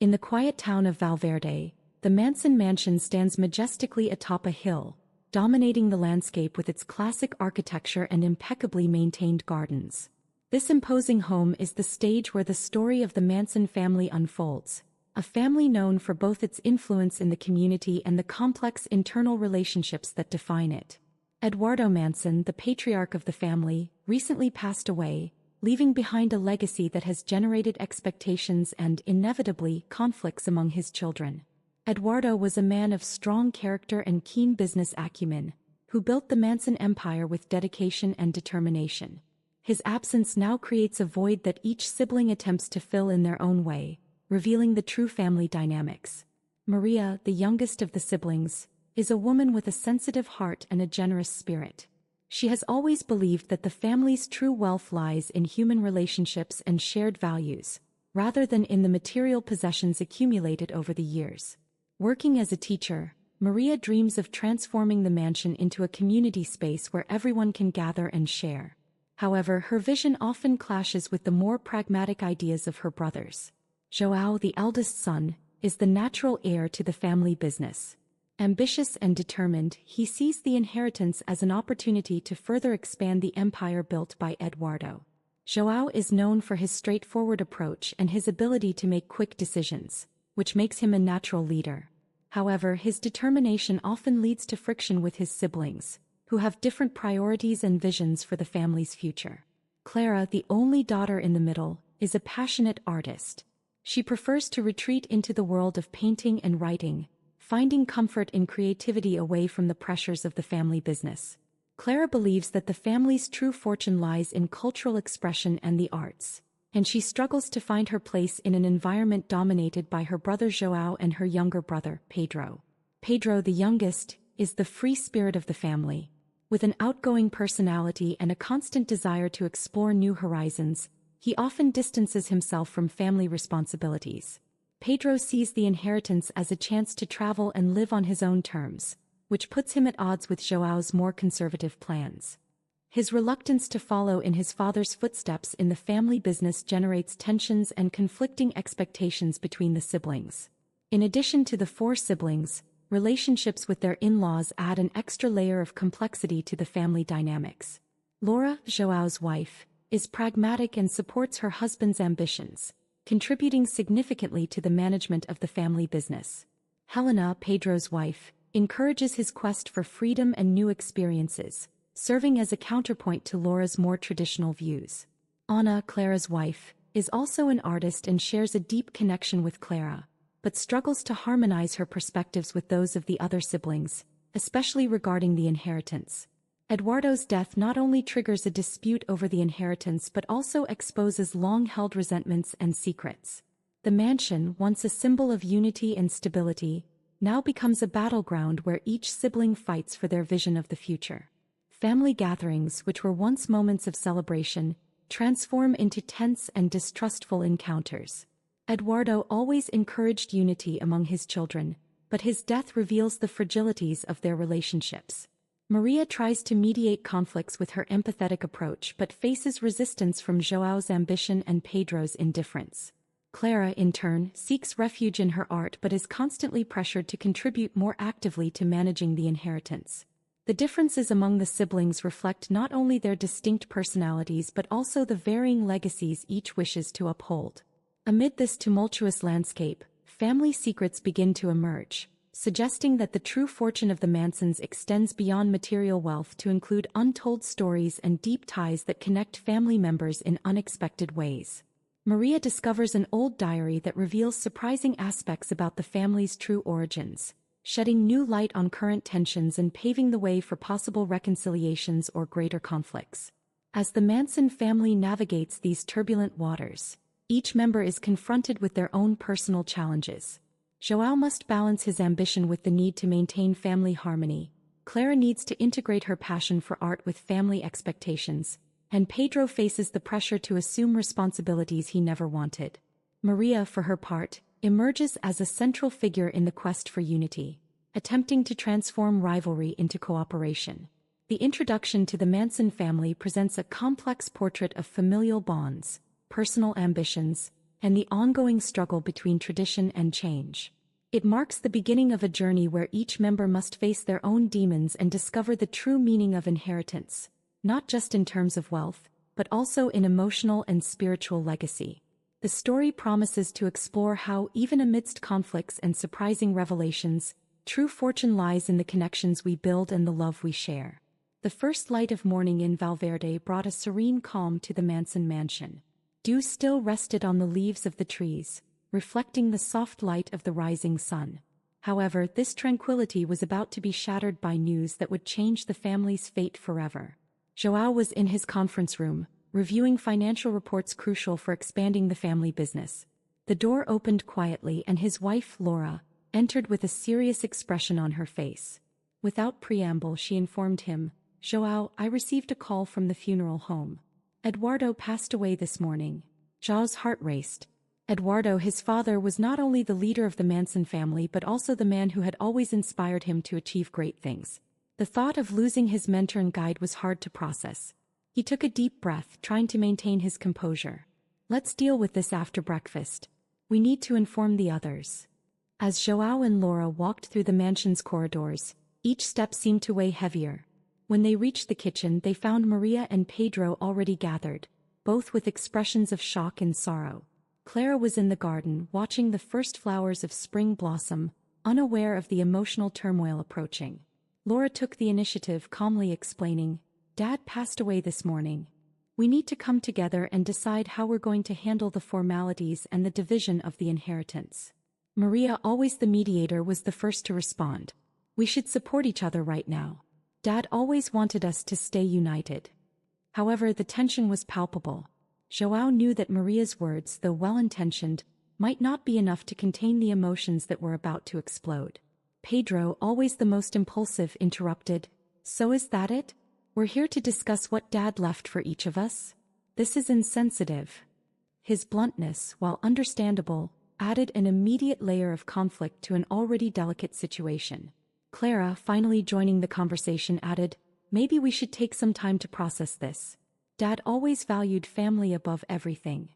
In the quiet town of Valverde, the Manson mansion stands majestically atop a hill, dominating the landscape with its classic architecture and impeccably maintained gardens. This imposing home is the stage where the story of the Manson family unfolds, a family known for both its influence in the community and the complex internal relationships that define it. Eduardo Manson, the patriarch of the family, recently passed away, leaving behind a legacy that has generated expectations and, inevitably, conflicts among his children. Eduardo was a man of strong character and keen business acumen, who built the Manson empire with dedication and determination. His absence now creates a void that each sibling attempts to fill in their own way, revealing the true family dynamics. Maria, the youngest of the siblings, is a woman with a sensitive heart and a generous spirit. She has always believed that the family's true wealth lies in human relationships and shared values, rather than in the material possessions accumulated over the years. Working as a teacher, Maria dreams of transforming the mansion into a community space where everyone can gather and share. However, her vision often clashes with the more pragmatic ideas of her brothers. João, the eldest son, is the natural heir to the family business. Ambitious and determined, he sees the inheritance as an opportunity to further expand the empire built by Eduardo. João is known for his straightforward approach and his ability to make quick decisions, which makes him a natural leader. However, his determination often leads to friction with his siblings, who have different priorities and visions for the family's future. Clara, the only daughter in the middle, is a passionate artist. She prefers to retreat into the world of painting and writing, finding comfort in creativity away from the pressures of the family business. Clara believes that the family's true fortune lies in cultural expression and the arts, and she struggles to find her place in an environment dominated by her brother João and her younger brother, Pedro. Pedro, the youngest, is the free spirit of the family. With an outgoing personality and a constant desire to explore new horizons, he often distances himself from family responsibilities. Pedro sees the inheritance as a chance to travel and live on his own terms, which puts him at odds with João's more conservative plans. His reluctance to follow in his father's footsteps in the family business generates tensions and conflicting expectations between the siblings. In addition to the four siblings, relationships with their in-laws add an extra layer of complexity to the family dynamics. Laura, João's wife, is pragmatic and supports her husband's ambitions, contributing significantly to the management of the family business. Helena, Pedro's wife, encourages his quest for freedom and new experiences, serving as a counterpoint to Laura's more traditional views. Ana, Clara's wife, is also an artist and shares a deep connection with Clara, but struggles to harmonize her perspectives with those of the other siblings, especially regarding the inheritance. Eduardo's death not only triggers a dispute over the inheritance but also exposes long-held resentments and secrets. The mansion, once a symbol of unity and stability, now becomes a battleground where each sibling fights for their vision of the future. Family gatherings, which were once moments of celebration, transform into tense and distrustful encounters. Eduardo always encouraged unity among his children, but his death reveals the fragilities of their relationships. Maria tries to mediate conflicts with her empathetic approach but faces resistance from João's ambition and Pedro's indifference. Clara, in turn, seeks refuge in her art but is constantly pressured to contribute more actively to managing the inheritance. The differences among the siblings reflect not only their distinct personalities but also the varying legacies each wishes to uphold. Amid this tumultuous landscape, family secrets begin to emerge, suggesting that the true fortune of the Mansons extends beyond material wealth to include untold stories and deep ties that connect family members in unexpected ways. Maria discovers an old diary that reveals surprising aspects about the family's true origins, shedding new light on current tensions and paving the way for possible reconciliations or greater conflicts. As the Manson family navigates these turbulent waters, each member is confronted with their own personal challenges. João must balance his ambition with the need to maintain family harmony. Clara needs to integrate her passion for art with family expectations, and Pedro faces the pressure to assume responsibilities he never wanted. Maria, for her part, emerges as a central figure in the quest for unity, attempting to transform rivalry into cooperation. The introduction to the Manson family presents a complex portrait of familial bonds, personal ambitions, and the ongoing struggle between tradition and change. It marks the beginning of a journey where each member must face their own demons and discover the true meaning of inheritance, not just in terms of wealth, but also in emotional and spiritual legacy. The story promises to explore how, even amidst conflicts and surprising revelations, true fortune lies in the connections we build and the love we share. The first light of morning in Valverde brought a serene calm to the Manson mansion. Dew still rested on the leaves of the trees, reflecting the soft light of the rising sun. However, this tranquility was about to be shattered by news that would change the family's fate forever. João was in his conference room, reviewing financial reports crucial for expanding the family business. The door opened quietly and his wife, Laura, entered with a serious expression on her face. Without preamble, she informed him, "João, I received a call from the funeral home. Eduardo passed away this morning." João's heart raced. Eduardo, his father, was not only the leader of the Manson family but also the man who had always inspired him to achieve great things. The thought of losing his mentor and guide was hard to process. He took a deep breath, trying to maintain his composure. "Let's deal with this after breakfast. We need to inform the others." As João and Laura walked through the mansion's corridors, each step seemed to weigh heavier. When they reached the kitchen, they found Maria and Pedro already gathered, both with expressions of shock and sorrow. Clara was in the garden, watching the first flowers of spring blossom, unaware of the emotional turmoil approaching. Laura took the initiative, calmly explaining, "Dad passed away this morning. We need to come together and decide how we're going to handle the formalities and the division of the inheritance." Maria, always the mediator, was the first to respond. "We should support each other right now. Dad always wanted us to stay united." However, the tension was palpable. João knew that Maria's words, though well-intentioned, might not be enough to contain the emotions that were about to explode. Pedro, always the most impulsive, interrupted, "So is that it? We're here to discuss what Dad left for each of us? This is insensitive." His bluntness, while understandable, added an immediate layer of conflict to an already delicate situation. Clara, finally joining the conversation, added, "Maybe we should take some time to process this. Dad always valued family above everything."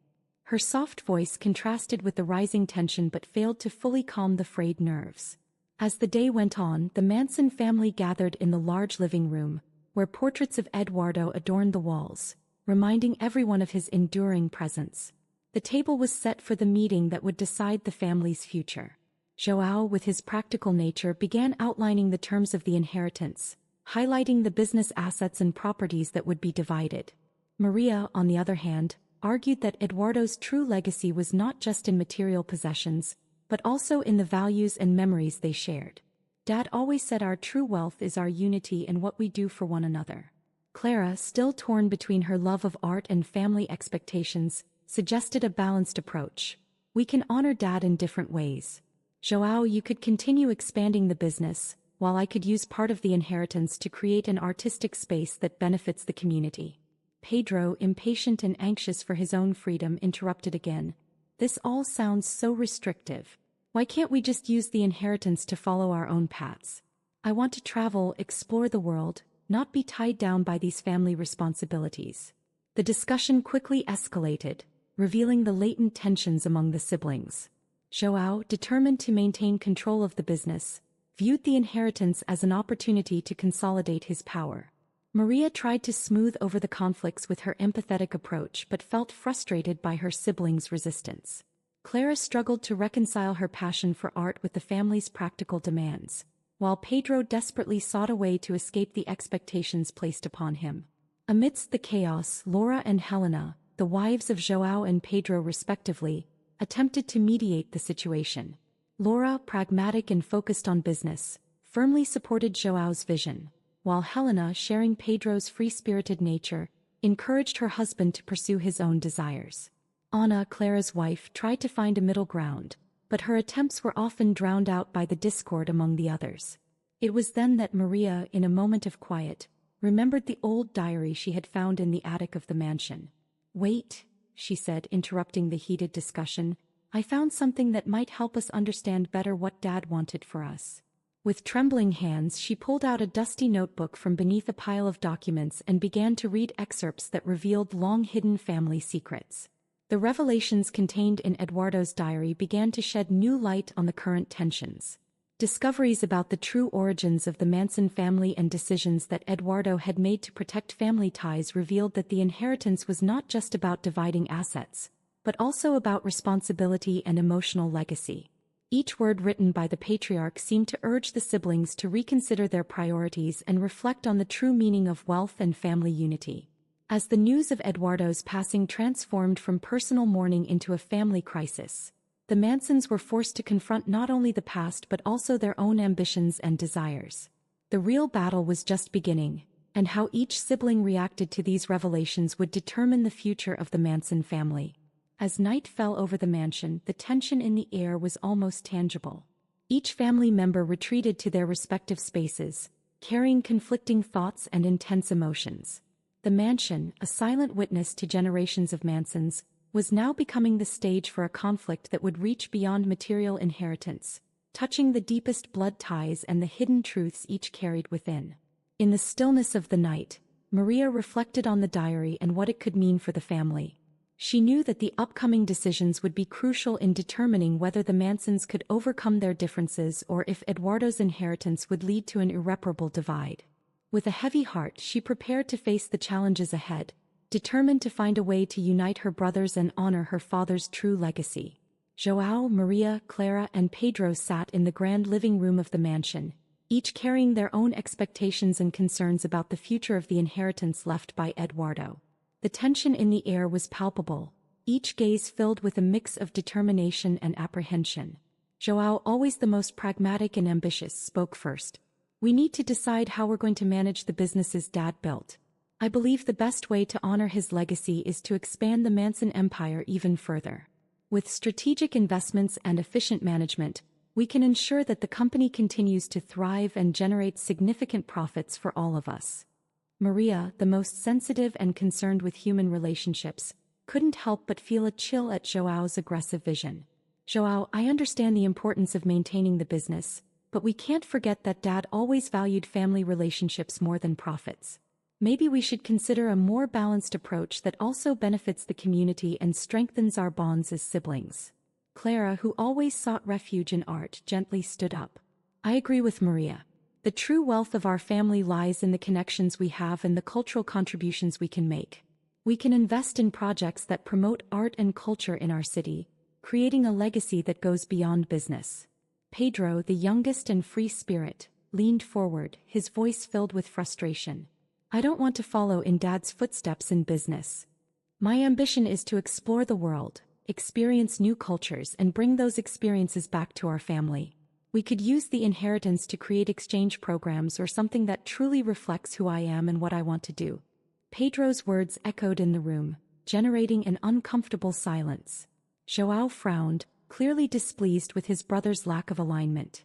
Her soft voice contrasted with the rising tension but failed to fully calm the frayed nerves. As the day went on, the Manson family gathered in the large living room, where portraits of Eduardo adorned the walls, reminding everyone of his enduring presence. The table was set for the meeting that would decide the family's future. João, with his practical nature, began outlining the terms of the inheritance, highlighting the business assets and properties that would be divided. Maria, on the other hand, argued that Eduardo's true legacy was not just in material possessions, but also in the values and memories they shared. "Dad always said our true wealth is our unity and what we do for one another." Clara, still torn between her love of art and family expectations, suggested a balanced approach. "We can honor Dad in different ways. João, you could continue expanding the business, while I could use part of the inheritance to create an artistic space that benefits the community." Pedro, impatient and anxious for his own freedom, interrupted again. "This all sounds so restrictive. Why can't we just use the inheritance to follow our own paths? I want to travel, explore the world, not be tied down by these family responsibilities." The discussion quickly escalated, revealing the latent tensions among the siblings. João, determined to maintain control of the business, viewed the inheritance as an opportunity to consolidate his power. Maria tried to smooth over the conflicts with her empathetic approach but felt frustrated by her siblings' resistance. Clara struggled to reconcile her passion for art with the family's practical demands, while Pedro desperately sought a way to escape the expectations placed upon him. Amidst the chaos, Laura and Helena, the wives of João and Pedro respectively, attempted to mediate the situation. Laura, pragmatic and focused on business, firmly supported João's vision, while Helena, sharing Pedro's free-spirited nature, encouraged her husband to pursue his own desires. Ana, Clara's wife, tried to find a middle ground, but her attempts were often drowned out by the discord among the others. It was then that Maria, in a moment of quiet, remembered the old diary she had found in the attic of the mansion. "Wait," she said, interrupting the heated discussion, "I found something that might help us understand better what Dad wanted for us." With trembling hands, she pulled out a dusty notebook from beneath a pile of documents and began to read excerpts that revealed long-hidden family secrets. The revelations contained in Eduardo's diary began to shed new light on the current tensions. Discoveries about the true origins of the Manson family and decisions that Eduardo had made to protect family ties revealed that the inheritance was not just about dividing assets, but also about responsibility and emotional legacy. Each word written by the patriarch seemed to urge the siblings to reconsider their priorities and reflect on the true meaning of wealth and family unity. As the news of Eduardo's passing transformed from personal mourning into a family crisis, the Mansons were forced to confront not only the past but also their own ambitions and desires. The real battle was just beginning, and how each sibling reacted to these revelations would determine the future of the Manson family. As night fell over the mansion, the tension in the air was almost tangible. Each family member retreated to their respective spaces, carrying conflicting thoughts and intense emotions. The mansion, a silent witness to generations of Mansons, was now becoming the stage for a conflict that would reach beyond material inheritance, touching the deepest blood ties and the hidden truths each carried within. In the stillness of the night, Maria reflected on the diary and what it could mean for the family. She knew that the upcoming decisions would be crucial in determining whether the Mansons could overcome their differences or if Eduardo's inheritance would lead to an irreparable divide. With a heavy heart, she prepared to face the challenges ahead, determined to find a way to unite her brothers and honor her father's true legacy. João, Maria, Clara, and Pedro sat in the grand living room of the mansion, each carrying their own expectations and concerns about the future of the inheritance left by Eduardo. The tension in the air was palpable, each gaze filled with a mix of determination and apprehension. João, always the most pragmatic and ambitious, spoke first. "We need to decide how we're going to manage the businesses Dad built. I believe the best way to honor his legacy is to expand the Manson empire even further. With strategic investments and efficient management, we can ensure that the company continues to thrive and generate significant profits for all of us." Maria, the most sensitive and concerned with human relationships, couldn't help but feel a chill at João's aggressive vision. "João, I understand the importance of maintaining the business, but we can't forget that Dad always valued family relationships more than profits. Maybe we should consider a more balanced approach that also benefits the community and strengthens our bonds as siblings." Clara, who always sought refuge in art, gently stood up. "I agree with Maria. The true wealth of our family lies in the connections we have and the cultural contributions we can make. We can invest in projects that promote art and culture in our city, creating a legacy that goes beyond business." Pedro, the youngest and free spirit, leaned forward, his voice filled with frustration. "I don't want to follow in Dad's footsteps in business. My ambition is to explore the world, experience new cultures, and bring those experiences back to our family. We could use the inheritance to create exchange programs or something that truly reflects who I am and what I want to do." Pedro's words echoed in the room, generating an uncomfortable silence. João frowned, clearly displeased with his brother's lack of alignment.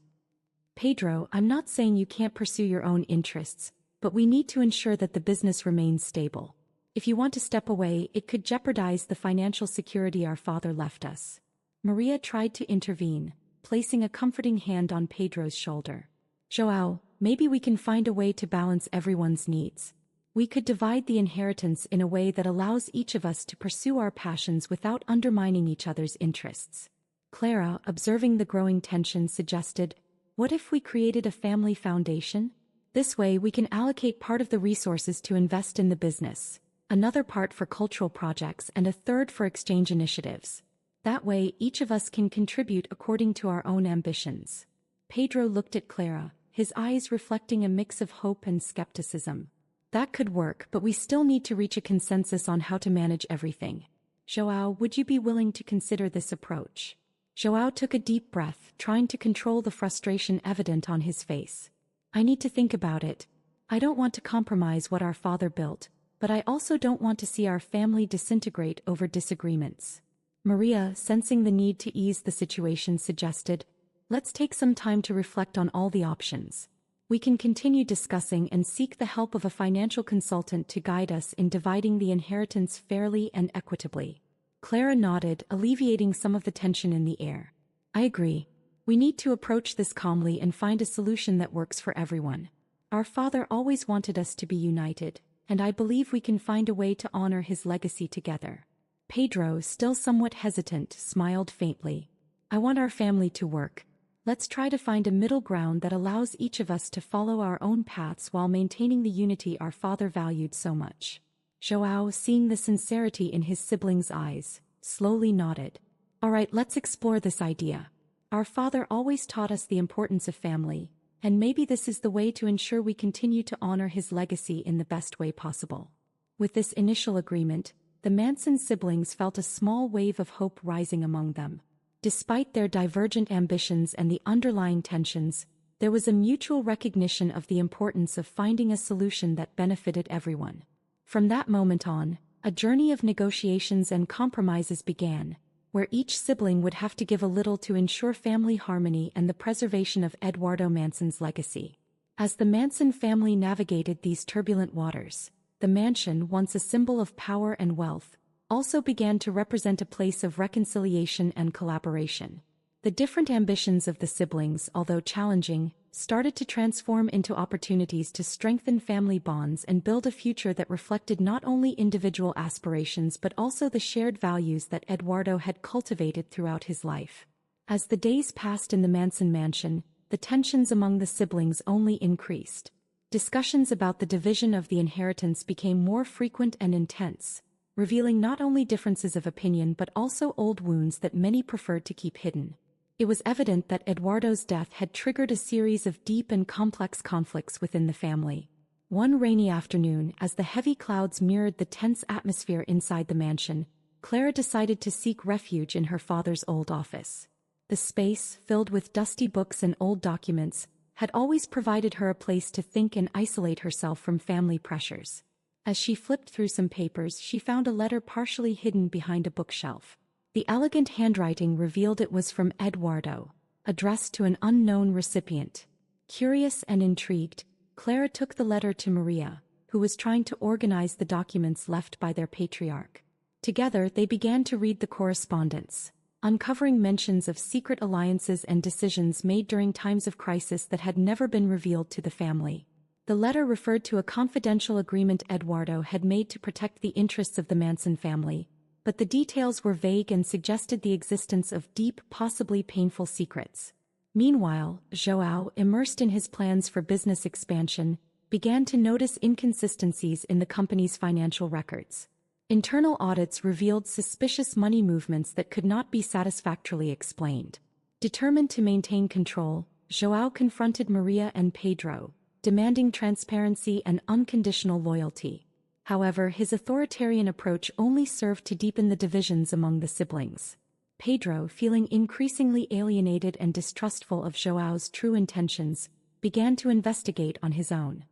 "Pedro, I'm not saying you can't pursue your own interests, but we need to ensure that the business remains stable. If you want to step away, it could jeopardize the financial security our father left us." Maria tried to intervene, placing a comforting hand on Pedro's shoulder. "João, maybe we can find a way to balance everyone's needs. We could divide the inheritance in a way that allows each of us to pursue our passions without undermining each other's interests." Clara, observing the growing tension, suggested, "What if we created a family foundation? This way we can allocate part of the resources to invest in the business, another part for cultural projects, and a third for exchange initiatives. That way each of us can contribute according to our own ambitions." Pedro looked at Clara, his eyes reflecting a mix of hope and skepticism. "That could work, but we still need to reach a consensus on how to manage everything. João, would you be willing to consider this approach?" João took a deep breath, trying to control the frustration evident on his face. "I need to think about it. I don't want to compromise what our father built, but I also don't want to see our family disintegrate over disagreements." Maria, sensing the need to ease the situation, suggested, "Let's take some time to reflect on all the options. We can continue discussing and seek the help of a financial consultant to guide us in dividing the inheritance fairly and equitably." Clara nodded, alleviating some of the tension in the air. "I agree. We need to approach this calmly and find a solution that works for everyone. Our father always wanted us to be united, and I believe we can find a way to honor his legacy together." Pedro, still somewhat hesitant, smiled faintly. I want our family to work. Let's try to find a middle ground that allows each of us to follow our own paths while maintaining the unity our father valued so much. João, seeing the sincerity in his sibling's eyes, slowly nodded. All right, let's explore this idea. Our father always taught us the importance of family, and maybe this is the way to ensure we continue to honor his legacy in the best way possible. With this initial agreement, the Manson siblings felt a small wave of hope rising among them. Despite their divergent ambitions and the underlying tensions, there was a mutual recognition of the importance of finding a solution that benefited everyone. From that moment on, a journey of negotiations and compromises began, where each sibling would have to give a little to ensure family harmony and the preservation of Eduardo Manson's legacy. As the Manson family navigated these turbulent waters, the mansion, once a symbol of power and wealth, also began to represent a place of reconciliation and collaboration. The different ambitions of the siblings, although challenging, started to transform into opportunities to strengthen family bonds and build a future that reflected not only individual aspirations but also the shared values that Eduardo had cultivated throughout his life. As the days passed in the Manson mansion, the tensions among the siblings only increased. Discussions about the division of the inheritance became more frequent and intense, revealing not only differences of opinion but also old wounds that many preferred to keep hidden. It was evident that Eduardo's death had triggered a series of deep and complex conflicts within the family. One rainy afternoon, as the heavy clouds mirrored the tense atmosphere inside the mansion, Clara decided to seek refuge in her father's old office. The space, filled with dusty books and old documents, had always provided her a place to think and isolate herself from family pressures. As she flipped through some papers, she found a letter partially hidden behind a bookshelf. The elegant handwriting revealed it was from Eduardo, addressed to an unknown recipient. Curious and intrigued, Clara took the letter to Maria, who was trying to organize the documents left by their patriarch. Together they began to read the correspondence, uncovering mentions of secret alliances and decisions made during times of crisis that had never been revealed to the family. The letter referred to a confidential agreement Eduardo had made to protect the interests of the Manson family, but the details were vague and suggested the existence of deep, possibly painful secrets. Meanwhile, João, immersed in his plans for business expansion, began to notice inconsistencies in the company's financial records. Internal audits revealed suspicious money movements that could not be satisfactorily explained. Determined to maintain control, João confronted Maria and Pedro, demanding transparency and unconditional loyalty. However, his authoritarian approach only served to deepen the divisions among the siblings. Pedro, feeling increasingly alienated and distrustful of João's true intentions, began to investigate on his own.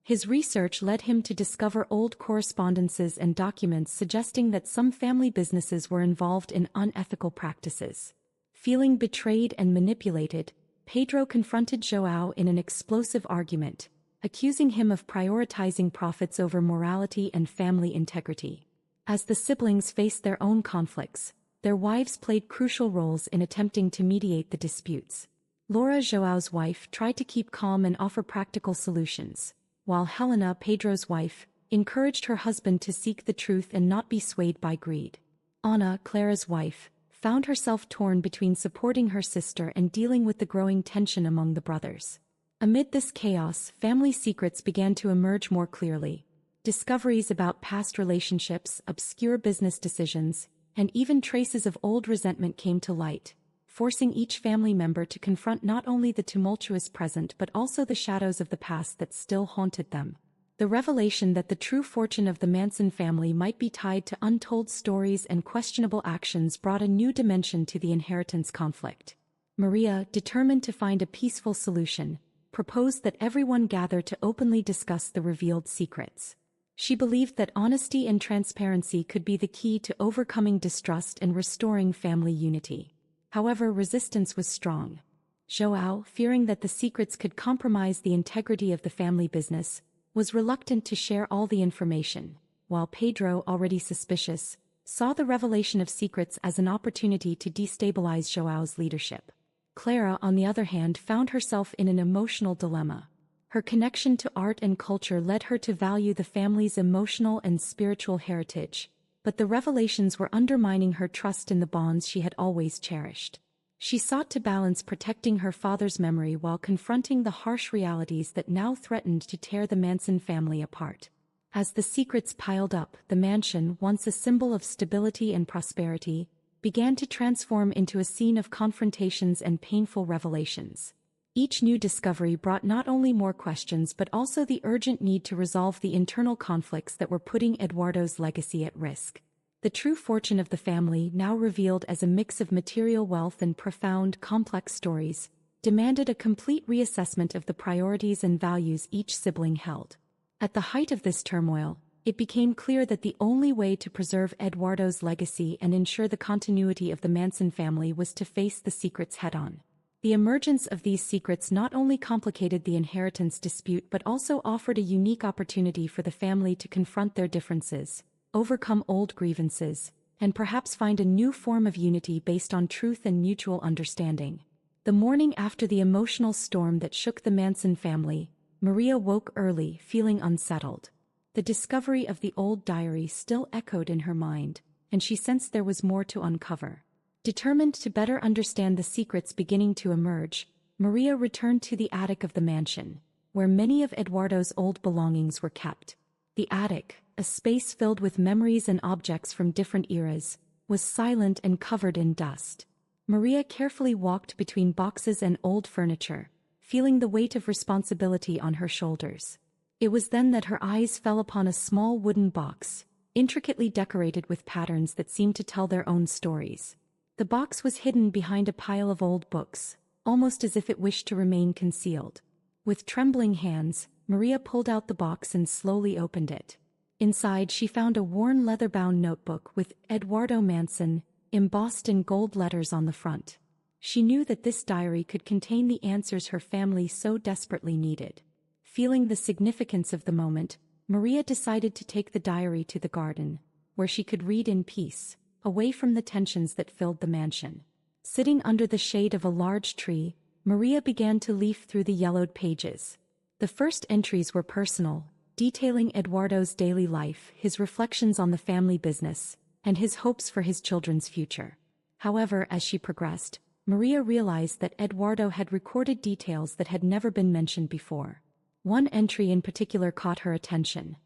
His research led him to discover old correspondences and documents suggesting that some family businesses were involved in unethical practices. Feeling betrayed and manipulated, Pedro confronted João in an explosive argument, accusing him of prioritizing profits over morality and family integrity. As the siblings faced their own conflicts, their wives played crucial roles in attempting to mediate the disputes. Laura, João's wife, tried to keep calm and offer practical solutions, while Helena, Pedro's wife, encouraged her husband to seek the truth and not be swayed by greed. Ana, Clara's wife, found herself torn between supporting her sister and dealing with the growing tension among the brothers. Amid this chaos, family secrets began to emerge more clearly. Discoveries about past relationships, obscure business decisions, and even traces of old resentment came to light, forcing each family member to confront not only the tumultuous present but also the shadows of the past that still haunted them. The revelation that the true fortune of the Manson family might be tied to untold stories and questionable actions brought a new dimension to the inheritance conflict. Maria, determined to find a peaceful solution, proposed that everyone gather to openly discuss the revealed secrets. She believed that honesty and transparency could be the key to overcoming distrust and restoring family unity. However, resistance was strong. João, fearing that the secrets could compromise the integrity of the family business, was reluctant to share all the information, while Pedro, already suspicious, saw the revelation of secrets as an opportunity to destabilize João's leadership. Clara, on the other hand, found herself in an emotional dilemma. Her connection to art and culture led her to value the family's emotional and spiritual heritage, but the revelations were undermining her trust in the bonds she had always cherished. She sought to balance protecting her father's memory while confronting the harsh realities that now threatened to tear the Manson family apart. As the secrets piled up, the mansion, once a symbol of stability and prosperity, began to transform into a scene of confrontations and painful revelations. Each new discovery brought not only more questions but also the urgent need to resolve the internal conflicts that were putting Eduardo's legacy at risk. The true fortune of the family, now revealed as a mix of material wealth and profound, complex stories, demanded a complete reassessment of the priorities and values each sibling held. At the height of this turmoil, it became clear that the only way to preserve Eduardo's legacy and ensure the continuity of the Manson family was to face the secrets head-on. The emergence of these secrets not only complicated the inheritance dispute but also offered a unique opportunity for the family to confront their differences, overcome old grievances, and perhaps find a new form of unity based on truth and mutual understanding. The morning after the emotional storm that shook the Manson family, Maria woke early, feeling unsettled. The discovery of the old diary still echoed in her mind, and she sensed there was more to uncover. Determined to better understand the secrets beginning to emerge, Maria returned to the attic of the mansion, where many of Eduardo's old belongings were kept. The attic, a space filled with memories and objects from different eras, was silent and covered in dust. Maria carefully walked between boxes and old furniture, feeling the weight of responsibility on her shoulders. It was then that her eyes fell upon a small wooden box, intricately decorated with patterns that seemed to tell their own stories. The box was hidden behind a pile of old books, almost as if it wished to remain concealed. With trembling hands, Maria pulled out the box and slowly opened it. Inside she found a worn leather-bound notebook with Eduardo Manson embossed in gold letters on the front. She knew that this diary could contain the answers her family so desperately needed. Feeling the significance of the moment, Maria decided to take the diary to the garden, where she could read in peace, away from the tensions that filled the mansion. Sitting under the shade of a large tree, Maria began to leaf through the yellowed pages. The first entries were personal, detailing Eduardo's daily life, his reflections on the family business, and his hopes for his children's future. However, as she progressed, Maria realized that Eduardo had recorded details that had never been mentioned before. One entry in particular caught her attention.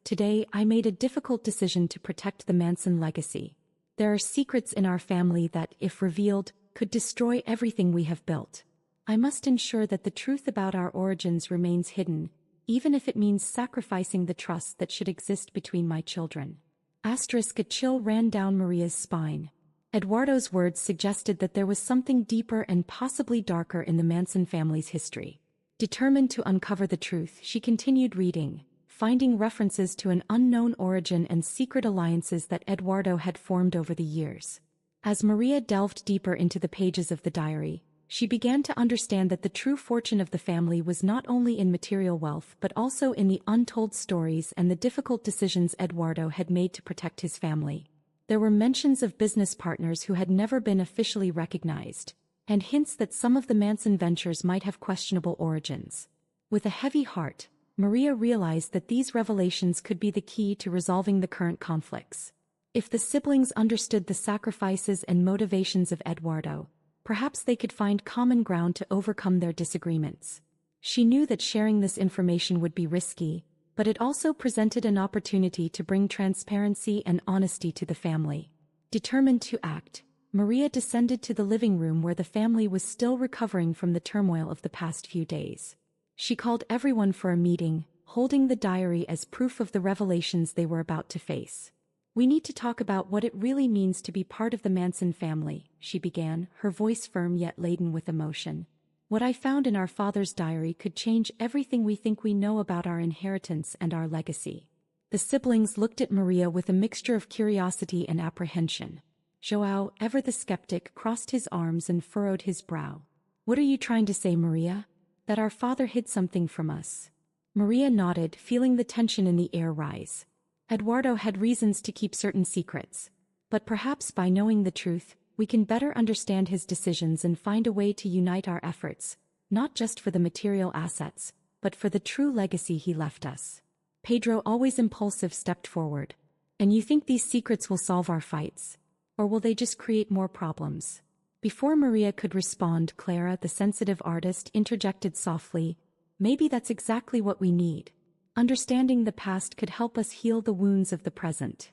Today I made a difficult decision to protect the Manson legacy. There are secrets in our family that, if revealed, could destroy everything we have built. I must ensure that the truth about our origins remains hidden, even if it means sacrificing the trust that should exist between my children. A chill ran down Maria's spine. Eduardo's words suggested that there was something deeper and possibly darker in the Manson family's history. Determined to uncover the truth, she continued reading, finding references to an unknown origin and secret alliances that Eduardo had formed over the years. As Maria delved deeper into the pages of the diary, she began to understand that the true fortune of the family was not only in material wealth but also in the untold stories and the difficult decisions Eduardo had made to protect his family. There were mentions of business partners who had never been officially recognized, and hints that some of the Manson ventures might have questionable origins. With a heavy heart, Maria realized that these revelations could be the key to resolving the current conflicts. If the siblings understood the sacrifices and motivations of Eduardo, perhaps they could find common ground to overcome their disagreements. She knew that sharing this information would be risky, but it also presented an opportunity to bring transparency and honesty to the family. Determined to act, Maria descended to the living room where the family was still recovering from the turmoil of the past few days. She called everyone for a meeting, holding the diary as proof of the revelations they were about to face. "We need to talk about what it really means to be part of the Manson family," she began, her voice firm yet laden with emotion. "What I found in our father's diary could change everything we think we know about our inheritance and our legacy." The siblings looked at Maria with a mixture of curiosity and apprehension. João, ever the skeptic, crossed his arms and furrowed his brow. "What are you trying to say, Maria? That our father hid something from us?" Maria nodded, feeling the tension in the air rise. Eduardo had reasons to keep certain secrets, but perhaps by knowing the truth, we can better understand his decisions and find a way to unite our efforts, not just for the material assets, but for the true legacy he left us. Pedro, always impulsive, stepped forward. And you think these secrets will solve our fights? Or will they just create more problems? Before Maria could respond, Clara, the sensitive artist, interjected softly, maybe that's exactly what we need. Understanding the past could help us heal the wounds of the present.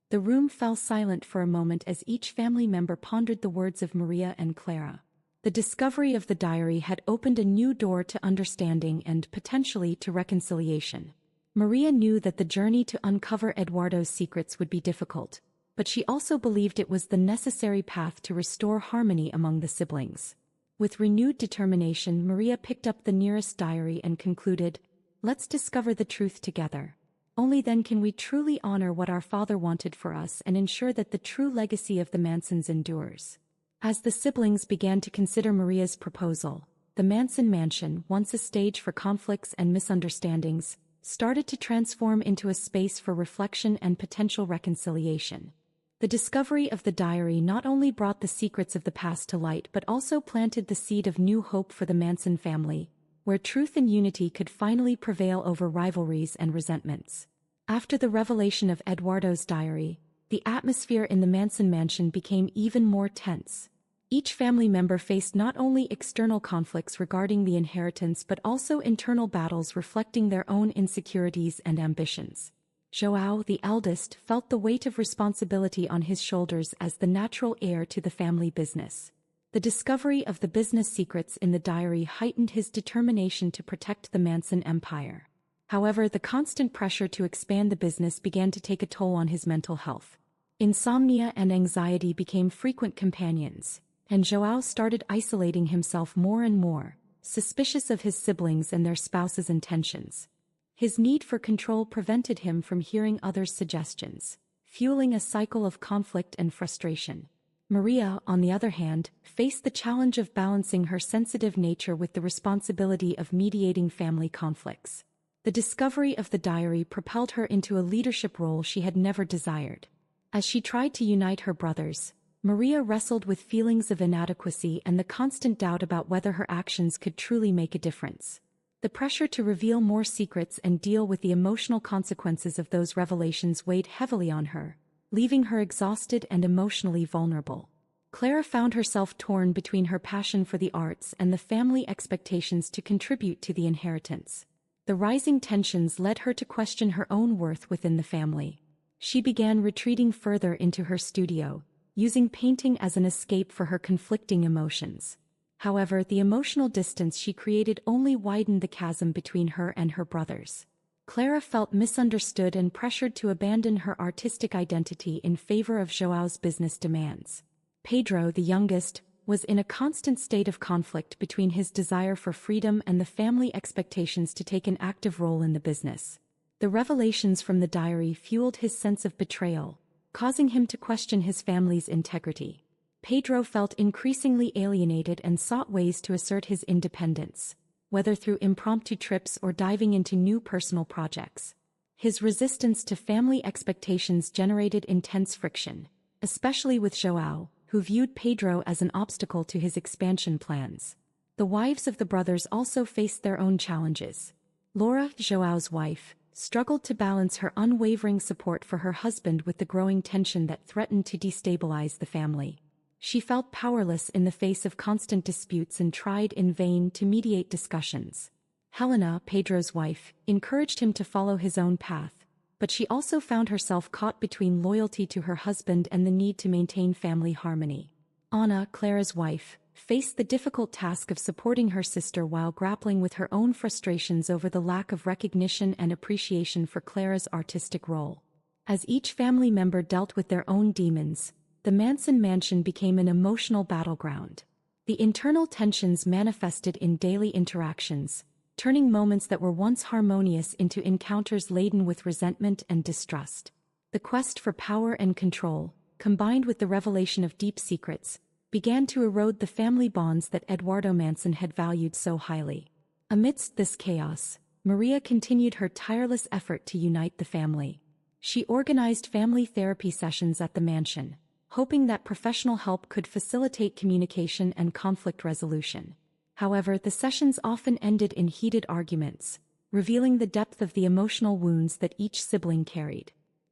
The room fell silent for a moment as each family member pondered the words of Maria and Clara. The discovery of the diary had opened a new door to understanding and potentially to reconciliation. Maria knew that the journey to uncover Eduardo's secrets would be difficult, but she also believed it was the necessary path to restore harmony among the siblings. With renewed determination, Maria picked up the nearest diary and concluded, "Let's discover the truth together. Only then can we truly honor what our father wanted for us and ensure that the true legacy of the Mansons endures." As the siblings began to consider Maria's proposal, the Manson mansion, once a stage for conflicts and misunderstandings, started to transform into a space for reflection and potential reconciliation. The discovery of the diary not only brought the secrets of the past to light but also planted the seed of new hope for the Manson family, where truth and unity could finally prevail over rivalries and resentments. After the revelation of Eduardo's diary, the atmosphere in the Manson mansion became even more tense. Each family member faced not only external conflicts regarding the inheritance but also internal battles reflecting their own insecurities and ambitions. João, the eldest, felt the weight of responsibility on his shoulders as the natural heir to the family business. The discovery of the business secrets in the diary heightened his determination to protect the Manson empire. However, the constant pressure to expand the business began to take a toll on his mental health. Insomnia and anxiety became frequent companions, and João started isolating himself more and more, suspicious of his siblings and their spouses' intentions. His need for control prevented him from hearing others' suggestions, fueling a cycle of conflict and frustration. Maria, on the other hand, faced the challenge of balancing her sensitive nature with the responsibility of mediating family conflicts. The discovery of the diary propelled her into a leadership role she had never desired. As she tried to unite her brothers, Maria wrestled with feelings of inadequacy and the constant doubt about whether her actions could truly make a difference. The pressure to reveal more secrets and deal with the emotional consequences of those revelations weighed heavily on her, leaving her exhausted and emotionally vulnerable. Clara found herself torn between her passion for the arts and the family expectations to contribute to the inheritance. The rising tensions led her to question her own worth within the family. She began retreating further into her studio, using painting as an escape for her conflicting emotions. However, the emotional distance she created only widened the chasm between her and her brothers. Clara felt misunderstood and pressured to abandon her artistic identity in favor of João's business demands. Pedro, the youngest, was in a constant state of conflict between his desire for freedom and the family expectations to take an active role in the business. The revelations from the diary fueled his sense of betrayal, causing him to question his family's integrity. Pedro felt increasingly alienated and sought ways to assert his independence, whether through impromptu trips or diving into new personal projects. His resistance to family expectations generated intense friction, especially with João, who viewed Pedro as an obstacle to his expansion plans. The wives of the brothers also faced their own challenges. Laura, João's wife, struggled to balance her unwavering support for her husband with the growing tension that threatened to destabilize the family. She felt powerless in the face of constant disputes and tried in vain to mediate discussions. Helena, Pedro's wife, encouraged him to follow his own path, but she also found herself caught between loyalty to her husband and the need to maintain family harmony. Ana, Clara's wife, faced the difficult task of supporting her sister while grappling with her own frustrations over the lack of recognition and appreciation for Clara's artistic role. As each family member dealt with their own demons, the Manson mansion became an emotional battleground. The internal tensions manifested in daily interactions, turning moments that were once harmonious into encounters laden with resentment and distrust. The quest for power and control, combined with the revelation of deep secrets, began to erode the family bonds that Eduardo Manson had valued so highly. Amidst this chaos, Maria continued her tireless effort to unite the family. She organized family therapy sessions at the mansion, hoping that professional help could facilitate communication and conflict resolution. However, the sessions often ended in heated arguments, revealing the depth of the emotional wounds that each sibling carried.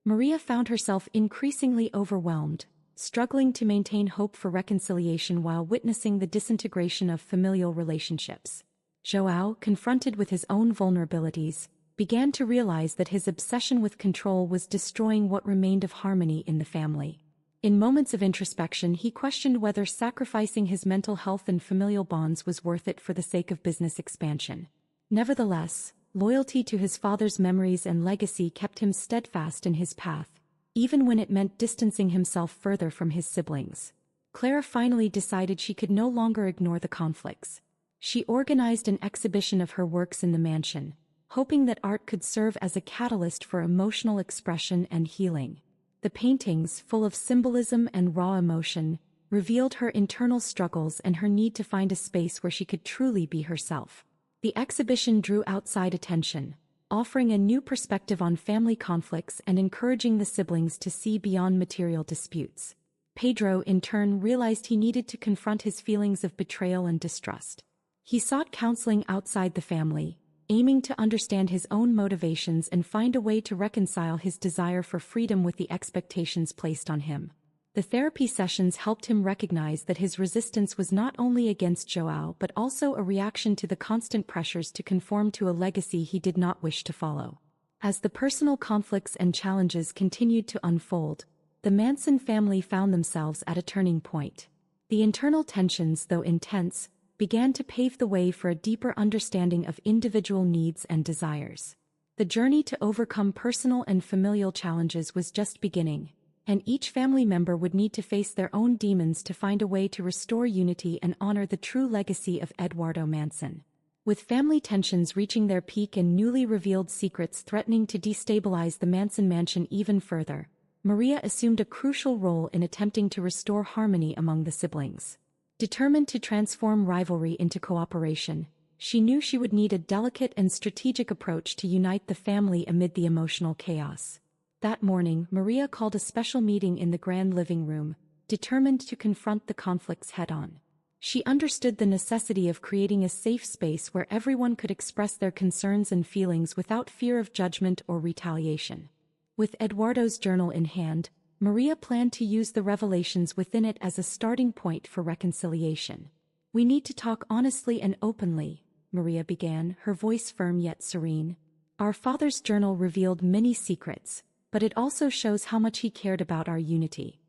Maria found herself increasingly overwhelmed, struggling to maintain hope for reconciliation while witnessing the disintegration of familial relationships. João, confronted with his own vulnerabilities, began to realize that his obsession with control was destroying what remained of harmony in the family. In moments of introspection, he questioned whether sacrificing his mental health and familial bonds was worth it for the sake of business expansion. Nevertheless, loyalty to his father's memories and legacy kept him steadfast in his path, even when it meant distancing himself further from his siblings. Clara finally decided she could no longer ignore the conflicts. She organized an exhibition of her works in the mansion, hoping that art could serve as a catalyst for emotional expression and healing. The paintings, full of symbolism and raw emotion, revealed her internal struggles and her need to find a space where she could truly be herself. The exhibition drew outside attention, offering a new perspective on family conflicts and encouraging the siblings to see beyond material disputes. Pedro, in turn, realized he needed to confront his feelings of betrayal and distrust. He sought counseling outside the family, aiming to understand his own motivations and find a way to reconcile his desire for freedom with the expectations placed on him. The therapy sessions helped him recognize that his resistance was not only against João but also a reaction to the constant pressures to conform to a legacy he did not wish to follow. As the personal conflicts and challenges continued to unfold, the Manson family found themselves at a turning point. The internal tensions, though intense, began to pave the way for a deeper understanding of individual needs and desires. The journey to overcome personal and familial challenges was just beginning, and each family member would need to face their own demons to find a way to restore unity and honor the true legacy of Eduardo Manson. With family tensions reaching their peak and newly revealed secrets threatening to destabilize the Manson mansion even further, Maria assumed a crucial role in attempting to restore harmony among the siblings. Determined to transform rivalry into cooperation, she knew she would need a delicate and strategic approach to unite the family amid the emotional chaos. That morning, Maria called a special meeting in the grand living room, determined to confront the conflicts head-on. She understood the necessity of creating a safe space where everyone could express their concerns and feelings without fear of judgment or retaliation. With Eduardo's journal in hand, Maria planned to use the revelations within it as a starting point for reconciliation. "We need to talk honestly and openly," Maria began, her voice firm yet serene. "Our father's journal revealed many secrets, but it also shows how much he cared about our unity.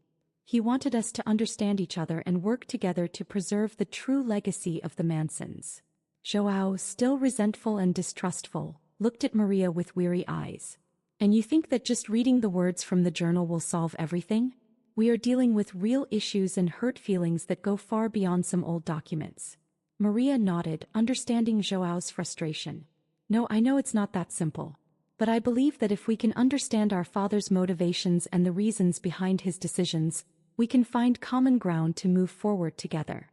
He wanted us to understand each other and work together to preserve the true legacy of the Mansons." João, still resentful and distrustful, looked at Maria with weary eyes. "And you think that just reading the words from the journal will solve everything? We are dealing with real issues and hurt feelings that go far beyond some old documents." Maria nodded, understanding João's frustration. "No, I know it's not that simple. But I believe that if we can understand our father's motivations and the reasons behind his decisions, we can find common ground to move forward together."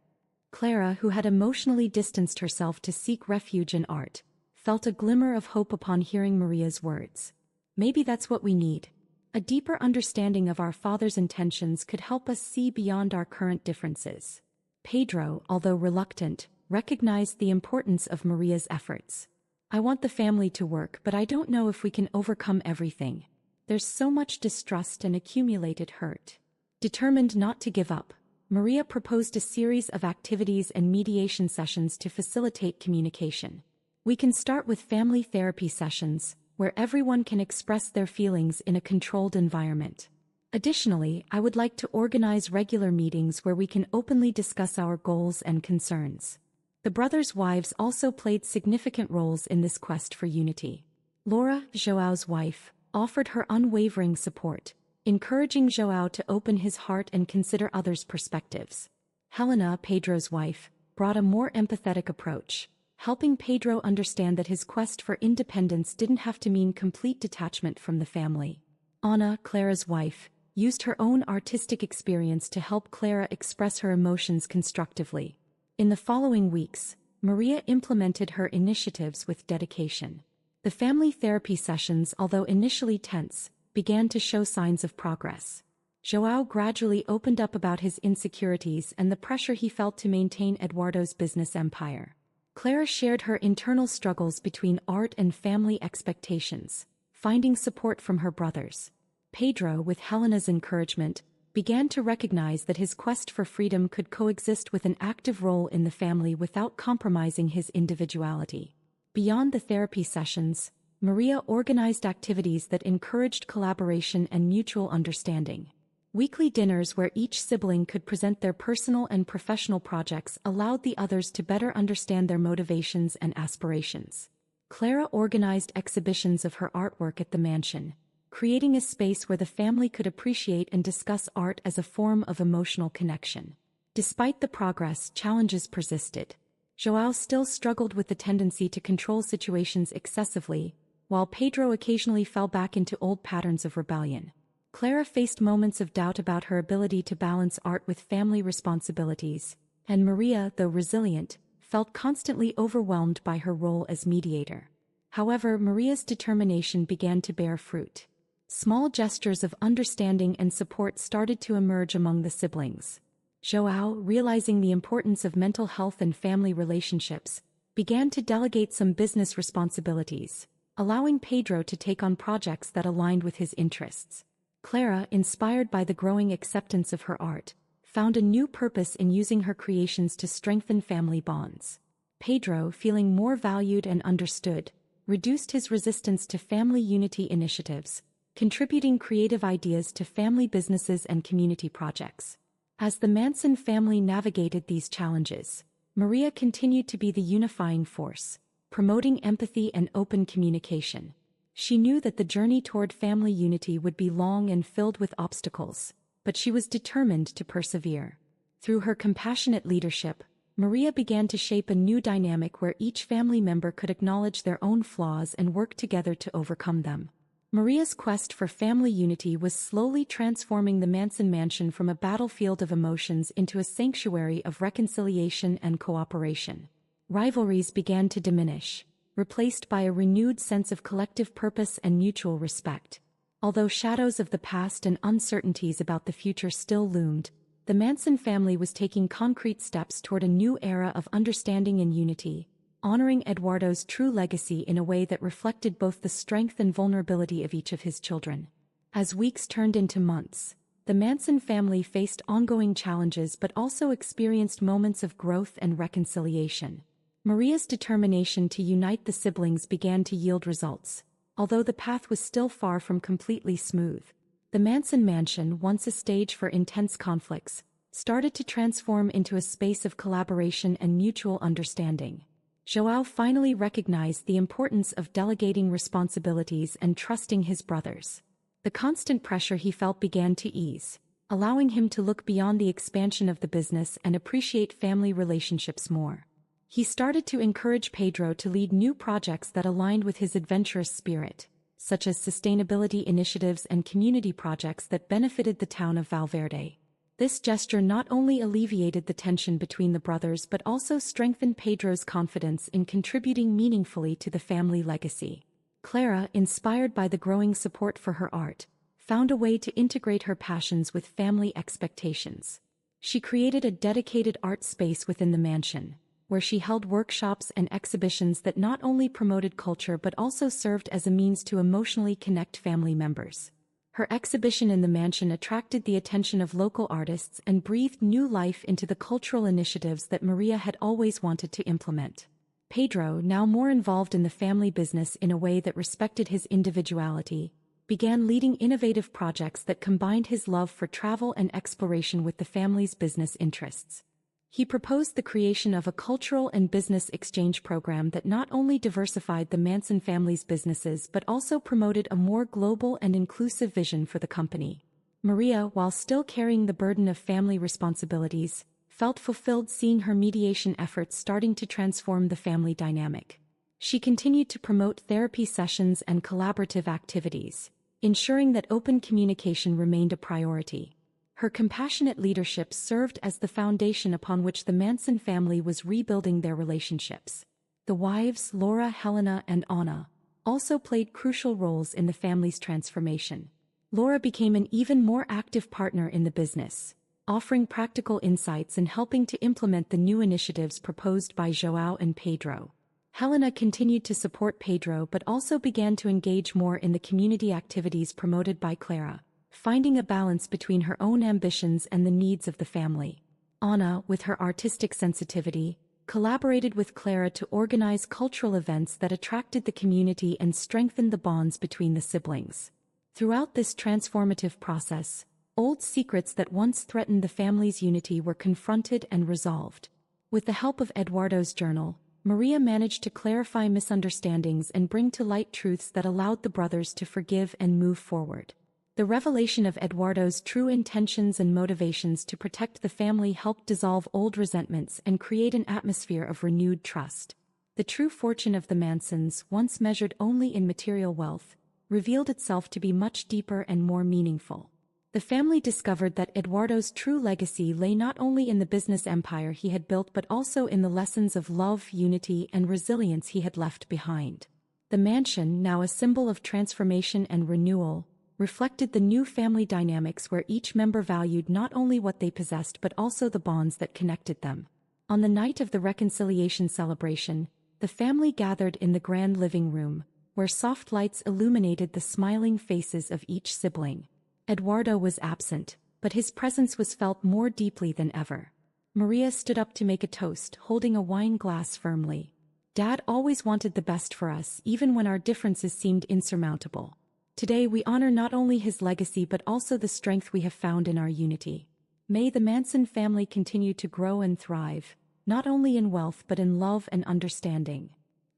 Clara, who had emotionally distanced herself to seek refuge in art, felt a glimmer of hope upon hearing Maria's words. "Maybe that's what we need. A deeper understanding of our father's intentions could help us see beyond our current differences." Pedro, although reluctant, recognized the importance of Maria's efforts. "I want the family to work, but I don't know if we can overcome everything. There's so much distrust and accumulated hurt." Determined not to give up, Maria proposed a series of activities and mediation sessions to facilitate communication. "We can start with family therapy sessions, where everyone can express their feelings in a controlled environment. Additionally, I would like to organize regular meetings where we can openly discuss our goals and concerns." The brothers' wives also played significant roles in this quest for unity. Laura, João's wife, offered her unwavering support, encouraging João to open his heart and consider others' perspectives. Helena, Pedro's wife, brought a more empathetic approach, helping Pedro understand that his quest for independence didn't have to mean complete detachment from the family. Ana, Clara's wife, used her own artistic experience to help Clara express her emotions constructively. In the following weeks, Maria implemented her initiatives with dedication. The family therapy sessions, although initially tense, began to show signs of progress. João gradually opened up about his insecurities and the pressure he felt to maintain Eduardo's business empire. Clara shared her internal struggles between art and family expectations, finding support from her brothers. Pedro, with Helena's encouragement, began to recognize that his quest for freedom could coexist with an active role in the family without compromising his individuality. Beyond the therapy sessions, Maria organized activities that encouraged collaboration and mutual understanding. Weekly dinners where each sibling could present their personal and professional projects allowed the others to better understand their motivations and aspirations. Clara organized exhibitions of her artwork at the mansion, creating a space where the family could appreciate and discuss art as a form of emotional connection. Despite the progress, challenges persisted. João still struggled with the tendency to control situations excessively, while Pedro occasionally fell back into old patterns of rebellion. Clara faced moments of doubt about her ability to balance art with family responsibilities, and Maria, though resilient, felt constantly overwhelmed by her role as mediator. However, Maria's determination began to bear fruit. Small gestures of understanding and support started to emerge among the siblings. João, realizing the importance of mental health and family relationships, began to delegate some business responsibilities, allowing Pedro to take on projects that aligned with his interests. Clara, inspired by the growing acceptance of her art, found a new purpose in using her creations to strengthen family bonds. Pedro, feeling more valued and understood, reduced his resistance to family unity initiatives, contributing creative ideas to family businesses and community projects. As the Manson family navigated these challenges, Maria continued to be the unifying force, promoting empathy and open communication. She knew that the journey toward family unity would be long and filled with obstacles, but she was determined to persevere. Through her compassionate leadership, Maria began to shape a new dynamic where each family member could acknowledge their own flaws and work together to overcome them. Maria's quest for family unity was slowly transforming the Manson mansion from a battlefield of emotions into a sanctuary of reconciliation and cooperation. Rivalries began to diminish, replaced by a renewed sense of collective purpose and mutual respect. Although shadows of the past and uncertainties about the future still loomed, the Manson family was taking concrete steps toward a new era of understanding and unity, honoring Eduardo's true legacy in a way that reflected both the strength and vulnerability of each of his children. As weeks turned into months, the Manson family faced ongoing challenges but also experienced moments of growth and reconciliation. Maria's determination to unite the siblings began to yield results. Although the path was still far from completely smooth, the Manson mansion, once a stage for intense conflicts, started to transform into a space of collaboration and mutual understanding. João finally recognized the importance of delegating responsibilities and trusting his brothers. The constant pressure he felt began to ease, allowing him to look beyond the expansion of the business and appreciate family relationships more. He started to encourage Pedro to lead new projects that aligned with his adventurous spirit, such as sustainability initiatives and community projects that benefited the town of Valverde. This gesture not only alleviated the tension between the brothers but also strengthened Pedro's confidence in contributing meaningfully to the family legacy. Clara, inspired by the growing support for her art, found a way to integrate her passions with family expectations. She created a dedicated art space within the mansion, where she held workshops and exhibitions that not only promoted culture but also served as a means to emotionally connect family members. Her exhibition in the mansion attracted the attention of local artists and breathed new life into the cultural initiatives that Maria had always wanted to implement. Pedro, now more involved in the family business in a way that respected his individuality, began leading innovative projects that combined his love for travel and exploration with the family's business interests. He proposed the creation of a cultural and business exchange program that not only diversified the Manson family's businesses but also promoted a more global and inclusive vision for the company. Maria, while still carrying the burden of family responsibilities, felt fulfilled seeing her mediation efforts starting to transform the family dynamic. She continued to promote therapy sessions and collaborative activities, ensuring that open communication remained a priority. Her compassionate leadership served as the foundation upon which the Manson family was rebuilding their relationships. The wives, Laura, Helena, and Anna, also played crucial roles in the family's transformation. Laura became an even more active partner in the business, offering practical insights and helping to implement the new initiatives proposed by João and Pedro. Helena continued to support Pedro but also began to engage more in the community activities promoted by Clara, finding a balance between her own ambitions and the needs of the family. Anna, with her artistic sensitivity, collaborated with Clara to organize cultural events that attracted the community and strengthened the bonds between the siblings. Throughout this transformative process, old secrets that once threatened the family's unity were confronted and resolved. With the help of Eduardo's journal, Maria managed to clarify misunderstandings and bring to light truths that allowed the brothers to forgive and move forward. The revelation of Eduardo's true intentions and motivations to protect the family helped dissolve old resentments and create an atmosphere of renewed trust. The true fortune of the Mansons, once measured only in material wealth, revealed itself to be much deeper and more meaningful. The family discovered that Eduardo's true legacy lay not only in the business empire he had built but also in the lessons of love, unity, and resilience he had left behind. The mansion, now a symbol of transformation and renewal, reflected the new family dynamics where each member valued not only what they possessed but also the bonds that connected them. On the night of the reconciliation celebration, the family gathered in the grand living room, where soft lights illuminated the smiling faces of each sibling. Eduardo was absent, but his presence was felt more deeply than ever. Maria stood up to make a toast, holding a wine glass firmly. "Dad always wanted the best for us, even when our differences seemed insurmountable. Today we honor not only his legacy but also the strength we have found in our unity. May the Manson family continue to grow and thrive, not only in wealth but in love and understanding."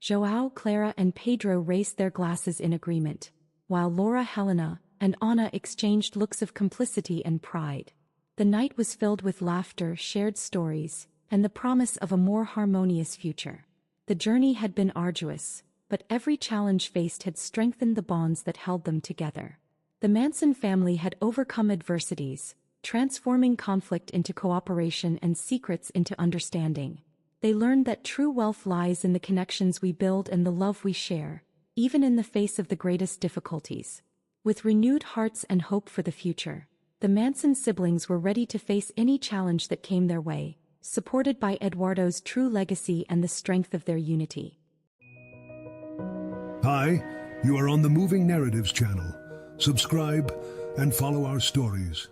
João, Clara, and Pedro raised their glasses in agreement, while Laura, Helena, and Anna exchanged looks of complicity and pride. The night was filled with laughter, shared stories, and the promise of a more harmonious future. The journey had been arduous, but every challenge faced had strengthened the bonds that held them together. The Manson family had overcome adversities, transforming conflict into cooperation and secrets into understanding. They learned that true wealth lies in the connections we build and the love we share, even in the face of the greatest difficulties. With renewed hearts and hope for the future, the Manson siblings were ready to face any challenge that came their way, supported by Eduardo's true legacy and the strength of their unity. Hi, you are on the Moving Narratives channel. Subscribe and follow our stories.